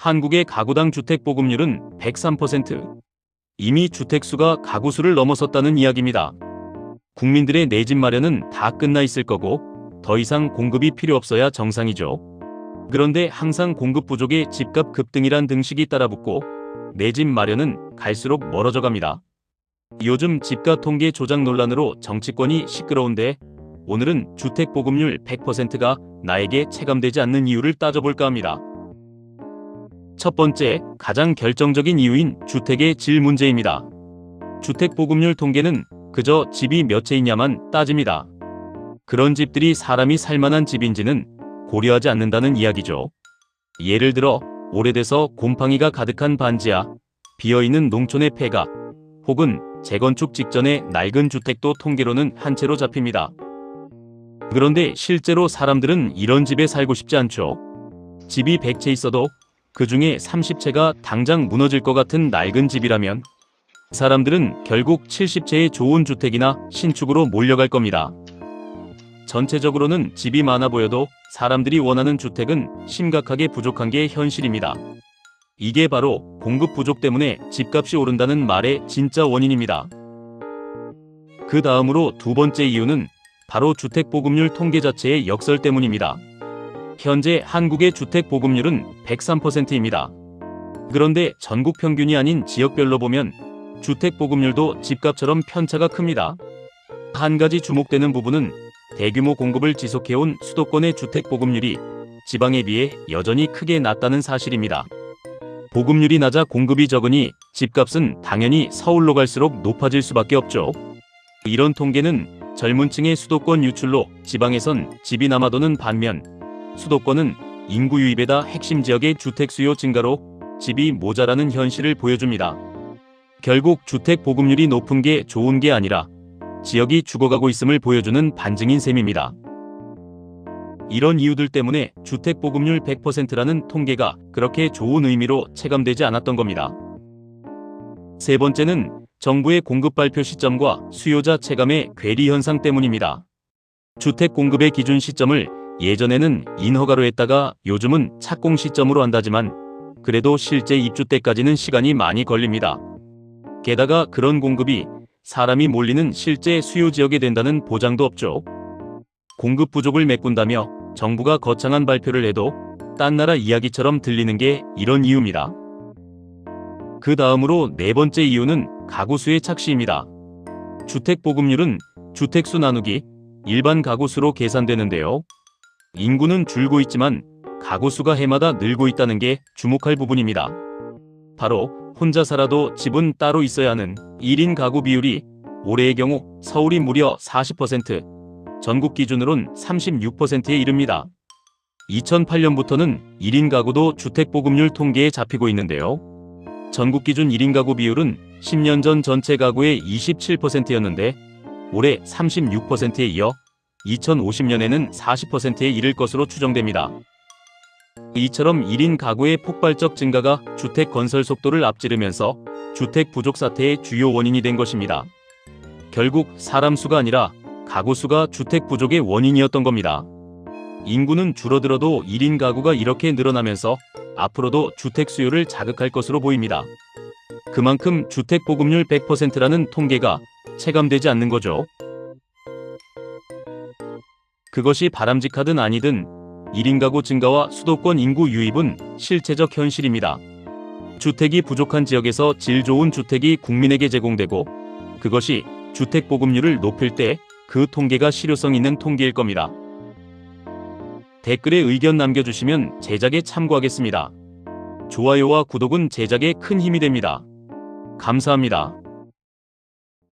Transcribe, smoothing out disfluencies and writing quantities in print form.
한국의 가구당 주택보급률은 103%. 이미 주택수가 가구수를 넘어섰다는 이야기입니다. 국민들의 내 집 마련은 다 끝나 있을 거고 더 이상 공급이 필요 없어야 정상이죠. 그런데 항상 공급 부족에 집값 급등이란 등식이 따라붙고 내 집 마련은 갈수록 멀어져 갑니다. 요즘 집가 통계 조작 논란으로 정치권이 시끄러운데 오늘은 주택보급률 100%가 나에게 체감되지 않는 이유를 따져볼까 합니다. 첫 번째, 가장 결정적인 이유인 주택의 질 문제입니다. 주택보급률 통계는 그저 집이 몇 채 있냐만 따집니다. 그런 집들이 사람이 살만한 집인지는 고려하지 않는다는 이야기죠. 예를 들어 오래돼서 곰팡이가 가득한 반지하, 비어있는 농촌의 폐가, 혹은 재건축 직전의 낡은 주택도 통계로는 한 채로 잡힙니다. 그런데 실제로 사람들은 이런 집에 살고 싶지 않죠. 집이 100채 있어도 그 중에 30채가 당장 무너질 것 같은 낡은 집이라면 사람들은 결국 70채의 좋은 주택이나 신축으로 몰려갈 겁니다. 전체적으로는 집이 많아 보여도 사람들이 원하는 주택은 심각하게 부족한 게 현실입니다. 이게 바로 공급 부족 때문에 집값이 오른다는 말의 진짜 원인입니다. 그 다음으로 두 번째 이유는 바로 주택보급률 통계 자체의 역설 때문입니다. 현재 한국의 주택보급률은 103%입니다. 그런데 전국 평균이 아닌 지역별로 보면 주택보급률도 집값처럼 편차가 큽니다. 한 가지 주목되는 부분은 대규모 공급을 지속해온 수도권의 주택보급률이 지방에 비해 여전히 크게 낮다는 사실입니다. 보급률이 낮아 공급이 적으니 집값은 당연히 서울로 갈수록 높아질 수밖에 없죠. 이런 통계는 젊은 층의 수도권 유출로 지방에선 집이 남아도는 반면 수도권은 인구 유입에다 핵심 지역의 주택 수요 증가로 집이 모자라는 현실을 보여줍니다. 결국 주택 보급률이 높은 게 좋은 게 아니라 지역이 죽어가고 있음을 보여주는 반증인 셈입니다. 이런 이유들 때문에 주택 보급률 100%라는 통계가 그렇게 좋은 의미로 체감되지 않았던 겁니다. 세 번째는 정부의 공급 발표 시점과 수요자 체감의 괴리 현상 때문입니다. 주택 공급의 기준 시점을 예전에는 인허가로 했다가 요즘은 착공 시점으로 한다지만 그래도 실제 입주 때까지는 시간이 많이 걸립니다. 게다가 그런 공급이 사람이 몰리는 실제 수요 지역에 된다는 보장도 없죠. 공급 부족을 메꾼다며 정부가 거창한 발표를 해도 딴 나라 이야기처럼 들리는 게 이런 이유입니다. 그 다음으로 네 번째 이유는 가구수의 착시입니다. 주택 보급률은 주택수 나누기 일반 가구수로 계산되는데요. 인구는 줄고 있지만 가구수가 해마다 늘고 있다는 게 주목할 부분입니다. 바로 혼자 살아도 집은 따로 있어야 하는 1인 가구 비율이 올해의 경우 서울이 무려 40%, 전국 기준으론 36%에 이릅니다. 2008년부터는 1인 가구도 주택보급률 통계에 잡히고 있는데요. 전국 기준 1인 가구 비율은 10년 전 전체 가구의 27%였는데 올해 36%에 이어 2050년에는 40%에 이를 것으로 추정됩니다. 이처럼 1인 가구의 폭발적 증가가 주택 건설 속도를 앞지르면서 주택 부족 사태의 주요 원인이 된 것입니다. 결국 사람 수가 아니라 가구 수가 주택 부족의 원인이었던 겁니다. 인구는 줄어들어도 1인 가구가 이렇게 늘어나면서 앞으로도 주택 수요를 자극할 것으로 보입니다. 그만큼 주택 보급률 100%라는 통계가 체감되지 않는 거죠. 그것이 바람직하든 아니든 1인 가구 증가와 수도권 인구 유입은 실체적 현실입니다. 주택이 부족한 지역에서 질 좋은 주택이 국민에게 제공되고 그것이 주택 보급률을 높일 때 그 통계가 실효성 있는 통계일 겁니다. 댓글에 의견 남겨주시면 제작에 참고하겠습니다. 좋아요와 구독은 제작에 큰 힘이 됩니다. 감사합니다.